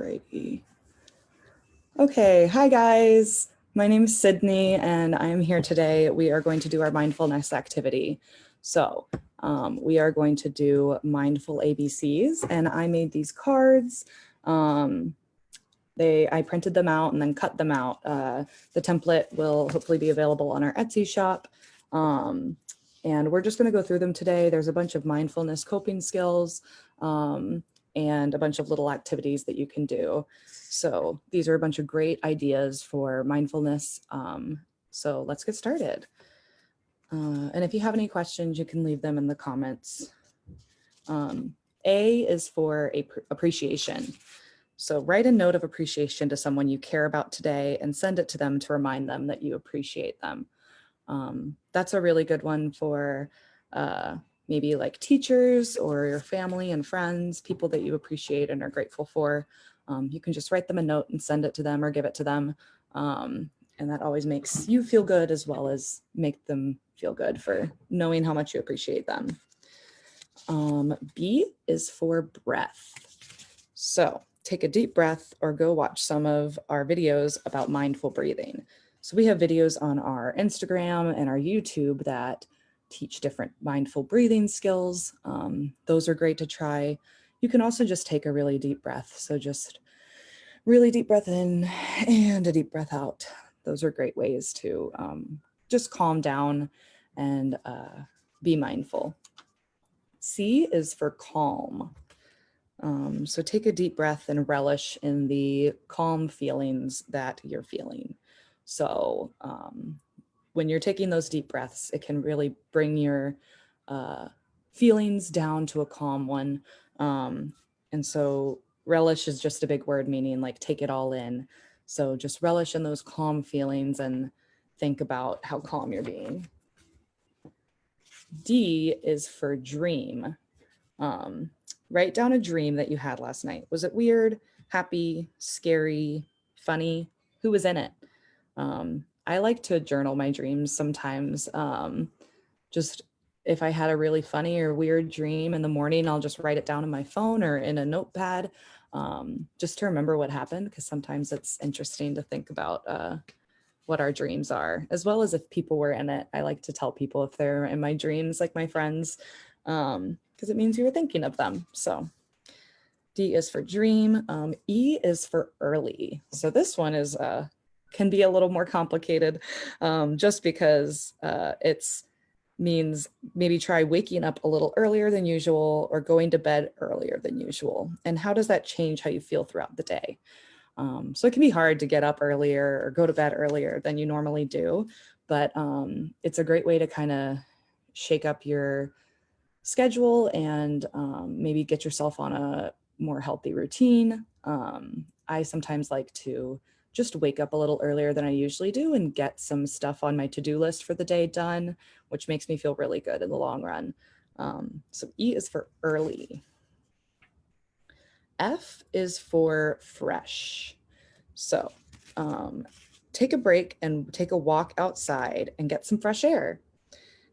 Alrighty. Okay, hi guys. My name is Sydney and I'm here today. We are going to do our mindfulness activity. So we are going to do mindful ABCs, and I made these cards. I printed them out and then cut them out. The template will hopefully be available on our Etsy shop. And we're just going to go through them today. There's a bunch of mindfulness coping skills and a bunch of little activities that you can do. So these are a bunch of great ideas for mindfulness. So let's get started. And if you have any questions, you can leave them in the comments. A is for appreciation. So write a note of appreciation to someone you care about today and send it to them to remind them that you appreciate them. That's a really good one for maybe like teachers or your family and friends, people that you appreciate and are grateful for. You can just write them a note and send it to them or give it to them. And that always makes you feel good as well as make them feel good for knowing how much you appreciate them. B is for breath. So take a deep breath or go watch some of our videos about mindful breathing. So we have videos on our Instagram and our YouTube that teach different mindful breathing skills. Those are great to try. You can also just take a really deep breath. So just really deep breath in and a deep breath out. Those are great ways to just calm down and be mindful. C is for calm. So take a deep breath and relish in the calm feelings that you're feeling. So when you're taking those deep breaths, it can really bring your feelings down to a calm one. And so relish is just a big word meaning like take it all in. So just relish in those calm feelings and think about how calm you're being. D is for dream. Write down a dream that you had last night. Was it weird, happy, scary, funny? Who was in it? I like to journal my dreams sometimes. Just if I had a really funny or weird dream in the morning, I'll just write it down on my phone or in a notepad just to remember what happened, because sometimes it's interesting to think about what our dreams are, as well as if people were in it. I like to tell people if they're in my dreams, like my friends, because it means you were thinking of them. So D is for dream. E is for early. So this one is can be a little more complicated just because it's means maybe try waking up a little earlier than usual or going to bed earlier than usual. And how does that change how you feel throughout the day? So it can be hard to get up earlier or go to bed earlier than you normally do, but it's a great way to kind of shake up your schedule and maybe get yourself on a more healthy routine. I sometimes like to just wake up a little earlier than I usually do and get some stuff on my to-do list for the day done, which makes me feel really good in the long run. So E is for early. F is for fresh. So take a break and take a walk outside and get some fresh air.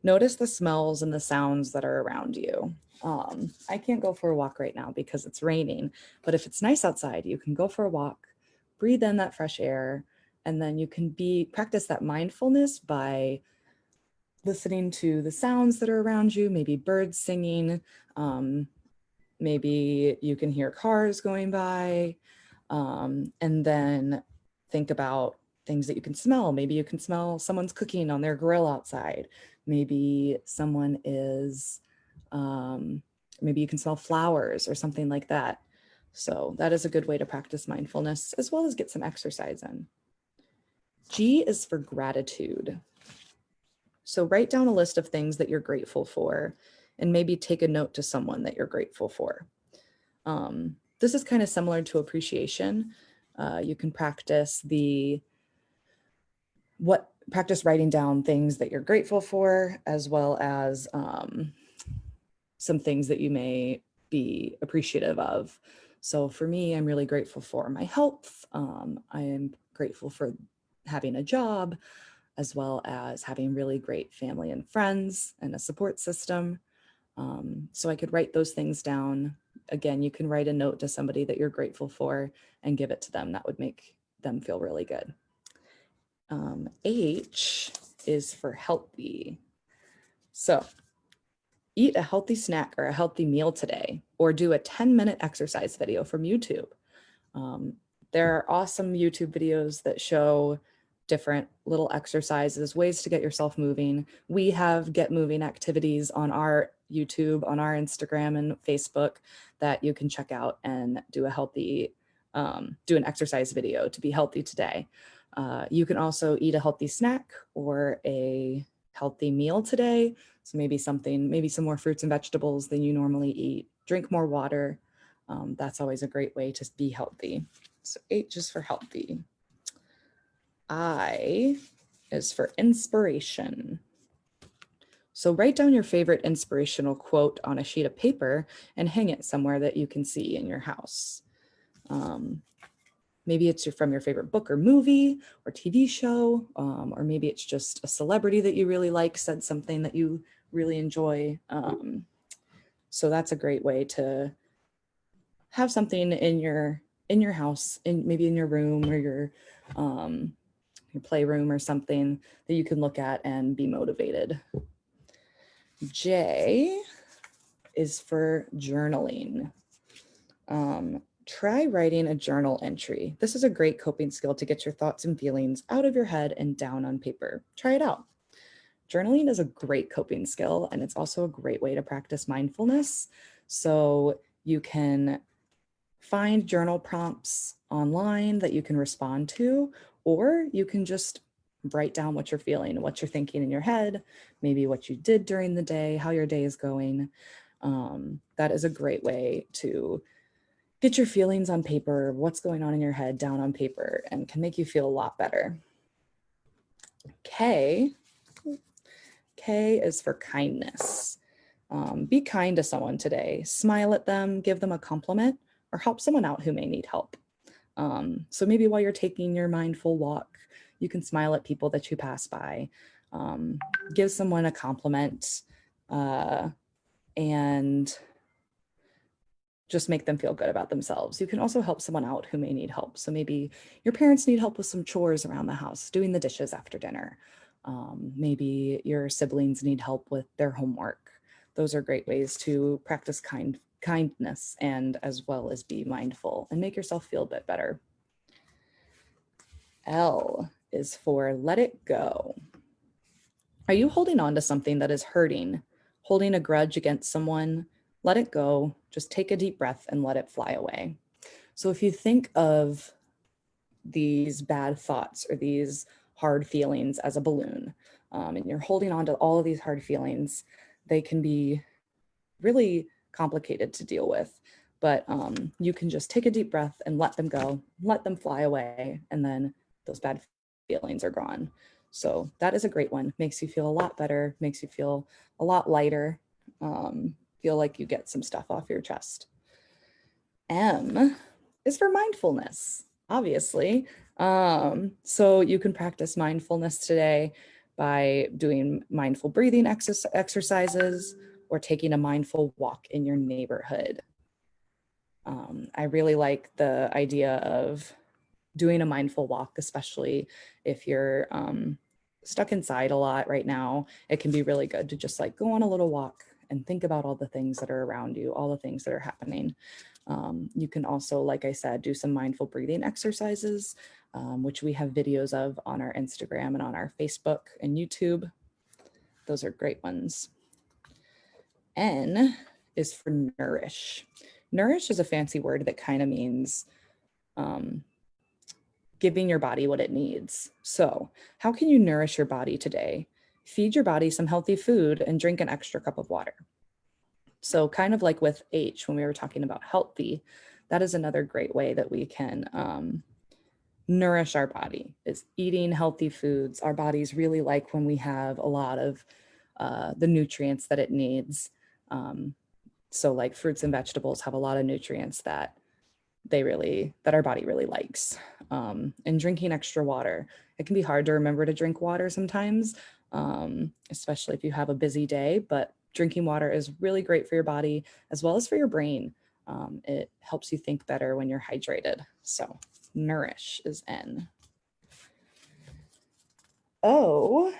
Notice the smells and the sounds that are around you. I can't go for a walk right now because it's raining, but if it's nice outside, you can go for a walk, breathe in that fresh air, and then you can practice that mindfulness by listening to the sounds that are around you, maybe birds singing, maybe you can hear cars going by, and then think about things that you can smell. Maybe you can smell someone's cooking on their grill outside. Maybe someone is, maybe you can smell flowers or something like that. So that is a good way to practice mindfulness as well as get some exercise in. G is for gratitude. So write down a list of things that you're grateful for and maybe take a note to someone that you're grateful for. This is kind of similar to appreciation. You can practice practice writing down things that you're grateful for, as well as some things that you may be appreciative of. So for me, I'm really grateful for my health. I am grateful for having a job, as well as having really great family and friends and a support system. So I could write those things down again, you can write a note to somebody that you're grateful for and give it to them. That would make them feel really good. H is for healthy. So eat a healthy snack or a healthy meal today, or do a 10-minute exercise video from YouTube. There are awesome YouTube videos that show different little exercises, ways to get yourself moving. We have get moving activities on our YouTube, on our Instagram and Facebook that you can check out and do a healthy, do an exercise video to be healthy today. You can also eat a healthy snack or a healthy meal today. So maybe some more fruits and vegetables than you normally eat. Drink more water. That's always a great way to be healthy. So H is for healthy. I is for inspiration. So write down your favorite inspirational quote on a sheet of paper and hang it somewhere that you can see in your house. Maybe it's from your favorite book or movie or TV show, or maybe it's just a celebrity that you really like said something that you really enjoy. So that's a great way to have something in your house, maybe in your room or your playroom or something that you can look at and be motivated. J is for journaling. Try writing a journal entry. This is a great coping skill to get your thoughts and feelings out of your head and down on paper. Try it out. Journaling is a great coping skill, and it's also a great way to practice mindfulness. So you can find journal prompts online that you can respond to, or you can just write down what you're feeling, what you're thinking in your head, maybe what you did during the day, how your day is going. That is a great way to get your feelings on paper, what's going on in your head down on paper, and can make you feel a lot better. K is for kindness. Be kind to someone today. Smile at them, give them a compliment, or help someone out who may need help. So maybe while you're taking your mindful walk, you can smile at people that you pass by, give someone a compliment, and just make them feel good about themselves. You can also help someone out who may need help. So maybe your parents need help with some chores around the house, doing the dishes after dinner. Maybe your siblings need help with their homework. Those are great ways to practice kindness and as well as be mindful and make yourself feel a bit better. L is for let it go. Are you holding on to something that is hurting, holding a grudge against someone? Let it go. Just take a deep breath and let it fly away. So if you think of these bad thoughts or these hard feelings as a balloon, and you're holding on to all of these hard feelings, they can be really complicated to deal with. But you can just take a deep breath and let them go, let them fly away, and then those bad feelings are gone. So that is a great one. Makes you feel a lot better, makes you feel a lot lighter, feel like you get some stuff off your chest. M is for mindfulness, obviously. So you can practice mindfulness today by doing mindful breathing exercises or taking a mindful walk in your neighborhood. I really like the idea of doing a mindful walk, especially if you're stuck inside a lot right now. It can be really good to just like go on a little walk and think about all the things that are around you, all the things that are happening. You can also, like I said, do some mindful breathing exercises, which we have videos of on our Instagram and on our Facebook and YouTube. Those are great ones. N is for nourish. Nourish is a fancy word that kind of means giving your body what it needs. So how can you nourish your body today? Feed your body some healthy food and drink an extra cup of water. So kind of like with H, when we were talking about healthy, that is another great way that we can nourish our body, is eating healthy foods. Our bodies really like when we have a lot of the nutrients that it needs. So like fruits and vegetables have a lot of nutrients that our body really likes. And drinking extra water. It can be hard to remember to drink water sometimes, especially if you have a busy day, but drinking water is really great for your body as well as for your brain. It helps you think better when you're hydrated. So Nourish is N. O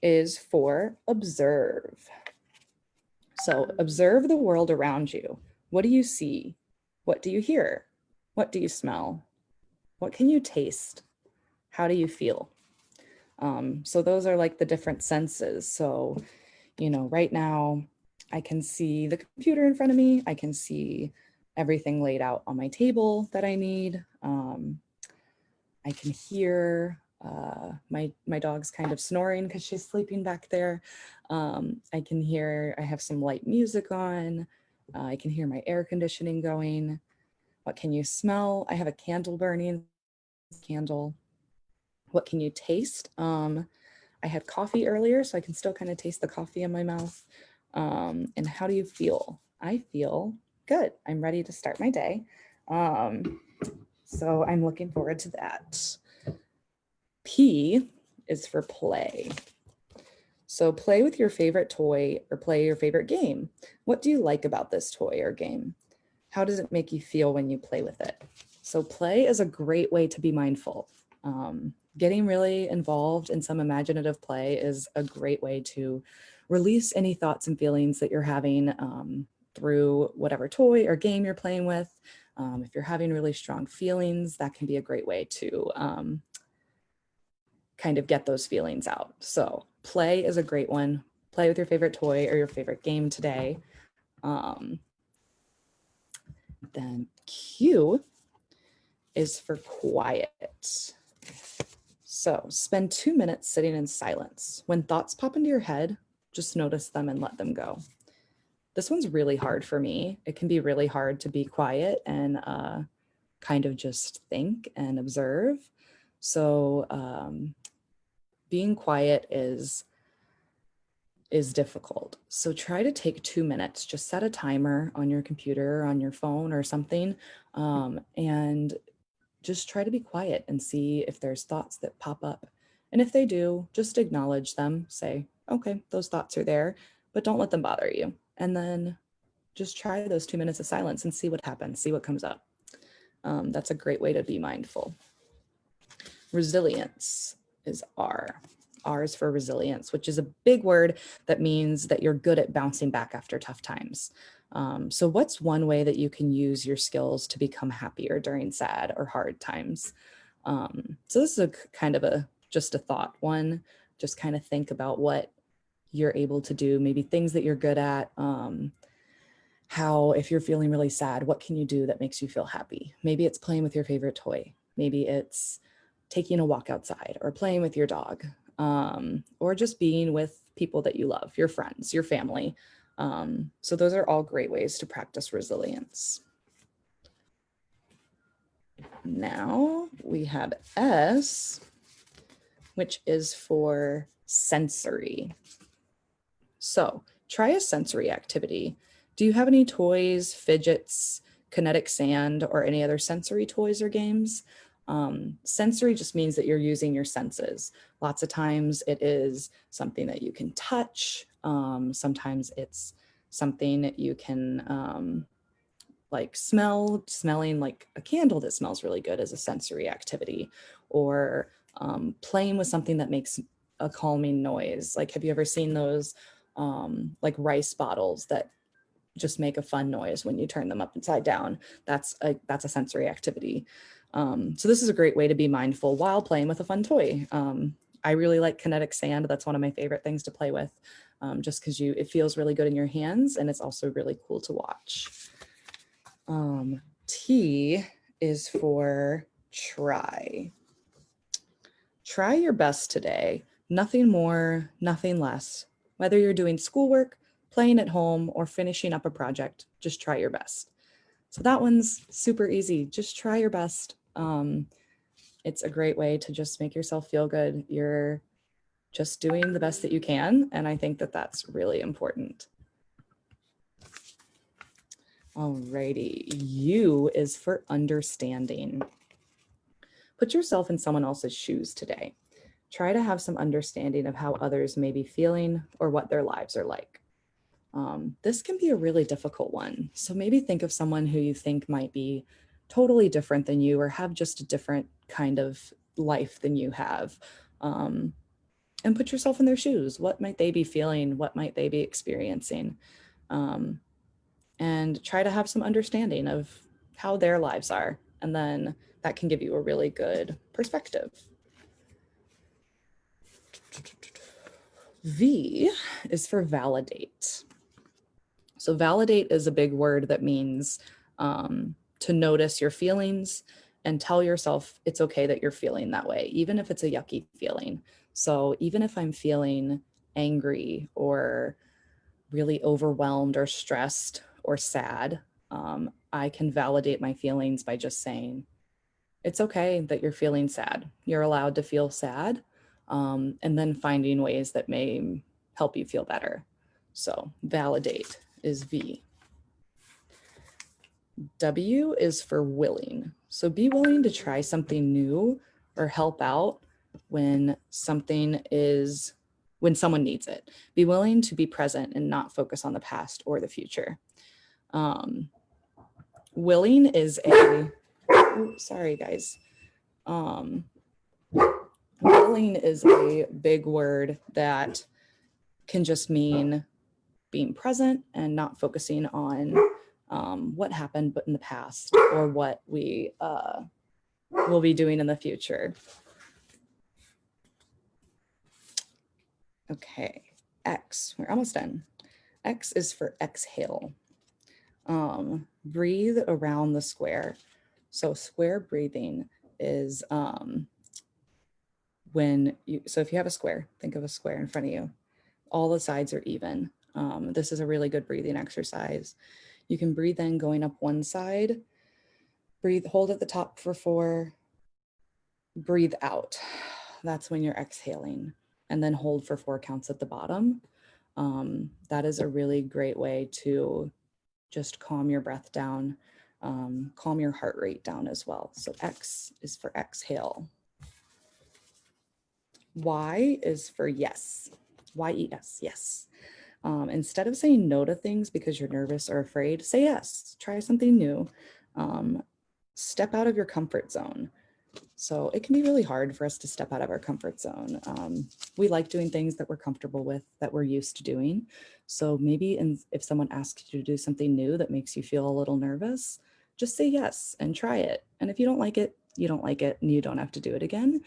is for observe. So observe the world around you. What do you see? What do you hear? What do you smell? What can you taste? How do you feel? So those are like the different senses. So, you know, right now I can see the computer in front of me. I can see everything laid out on my table that I need. I can hear my dog's kind of snoring because she's sleeping back there. I can hear, I have some light music on. I can hear my air conditioning going. What can you smell? I have a candle burning. Candle. What can you taste? I had coffee earlier, so I can still kind of taste the coffee in my mouth. And how do you feel? I feel good. I'm ready to start my day. So I'm looking forward to that. P is for play. So play with your favorite toy or play your favorite game. What do you like about this toy or game? How does it make you feel when you play with it? So play is a great way to be mindful. Getting really involved in some imaginative play is a great way to release any thoughts and feelings that you're having through whatever toy or game you're playing with. If you're having really strong feelings, that can be a great way to kind of get those feelings out. So play is a great one. Play with your favorite toy or your favorite game today. Then Q is for quiet. So spend 2 minutes sitting in silence. When thoughts pop into your head, just notice them and let them go. This one's really hard for me. It can be really hard to be quiet and kind of just think and observe. So being quiet is difficult. So try to take 2 minutes, just set a timer on your computer or on your phone or something, and just try to be quiet and see if there's thoughts that pop up. And if they do, just acknowledge them, say, okay, those thoughts are there, but don't let them bother you. And then just try those 2 minutes of silence and see what happens, see what comes up. That's a great way to be mindful. Resilience is R. R is for resilience, which is a big word that means that you're good at bouncing back after tough times. So what's one way that you can use your skills to become happier during sad or hard times? So this is a kind of just a thought one, just kind of think about what you're able to do, maybe things that you're good at. How, if you're feeling really sad, what can you do that makes you feel happy? Maybe it's playing with your favorite toy. Maybe it's taking a walk outside or playing with your dog, or just being with people that you love, your friends, your family. So those are all great ways to practice resilience. Now we have S, which is for sensory. So try a sensory activity. Do you have any toys, fidgets, kinetic sand, or any other sensory toys or games? Sensory just means that you're using your senses. Lots of times it is something that you can touch. Sometimes it's something that you can like smelling like a candle that smells really good is a sensory activity, or playing with something that makes a calming noise. Like, have you ever seen those like rice bottles that just make a fun noise when you turn them upside down? That's a sensory activity. So this is a great way to be mindful while playing with a fun toy. I really like kinetic sand. That's one of my favorite things to play with, just because it feels really good in your hands, and it's also really cool to watch. T is for try. Try your best today. Nothing more, nothing less. Whether you're doing schoolwork, playing at home, or finishing up a project, just try your best. So that one's super easy. Just try your best. It's a great way to just make yourself feel good. You're just doing the best that you can. And I think that that's really important. Alrighty, U is for understanding. Put yourself in someone else's shoes today. Try to have some understanding of how others may be feeling or what their lives are like. This can be a really difficult one. So maybe think of someone who you think might be totally different than you or have just a different kind of life than you have. And put yourself in their shoes. What might they be feeling? What might they be experiencing? And try to have some understanding of how their lives are. And then that can give you a really good perspective. V is for validate. So validate is a big word that means to notice your feelings and tell yourself it's okay that you're feeling that way, even if it's a yucky feeling. So even if I'm feeling angry or really overwhelmed or stressed or sad, I can validate my feelings by just saying, it's okay that you're feeling sad. You're allowed to feel sad, and then finding ways that may help you feel better. So validate is V. W is for willing. So be willing to try something new or help out when someone needs it. Be willing to be present and not focus on the past or the future. Willing is sorry guys. Willing is a big word that can just mean being present and not focusing on what happened but in the past or what we will be doing in the future. Okay, X, we're almost done. X is for exhale. Breathe around the square. So square breathing is so if you have a square, think of a square in front of you. All the sides are even. This is a really good breathing exercise. You can breathe in going up one side, hold at the top for 4, breathe out. That's when you're exhaling, and then hold for 4 counts at the bottom. That is a really great way to just calm your breath down, calm your heart rate down as well. So X is for exhale. Y is for yes. Y-E-S, yes. Instead of saying no to things because you're nervous or afraid, say yes. Try something new. Step out of your comfort zone. So it can be really hard for us to step out of our comfort zone. We like doing things that we're comfortable with, that we're used to doing. So maybe if someone asks you to do something new that makes you feel a little nervous, just say yes and try it. And if you don't like it, you don't like it and you don't have to do it again.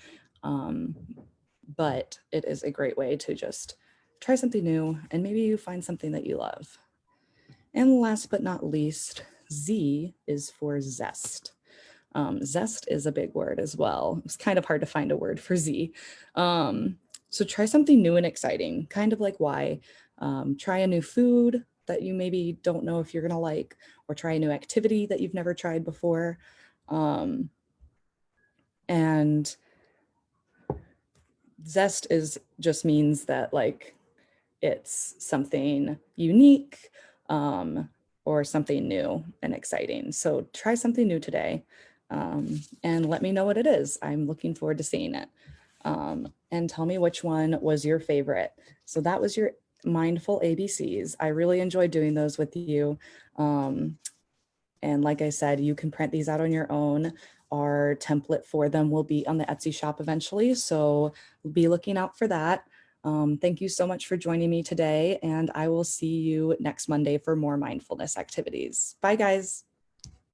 But it is a great way to just try something new and maybe you find something that you love. And last but not least, Z is for zest. Zest is a big word as well. It's kind of hard to find a word for Z. So try something new and exciting, kind of like Y. Try a new food that you maybe don't know if you're gonna like, or try a new activity that you've never tried before. And zest just means that like it's something unique or something new and exciting. So try something new today and let me know what it is. I'm looking forward to seeing it. And tell me which one was your favorite. So that was your mindful ABCs. I really enjoyed doing those with you. And like I said, you can print these out on your own. Our template for them will be on the Etsy shop eventually. So be looking out for that. Thank you so much for joining me today, and I will see you next Monday for more mindfulness activities. Bye, guys.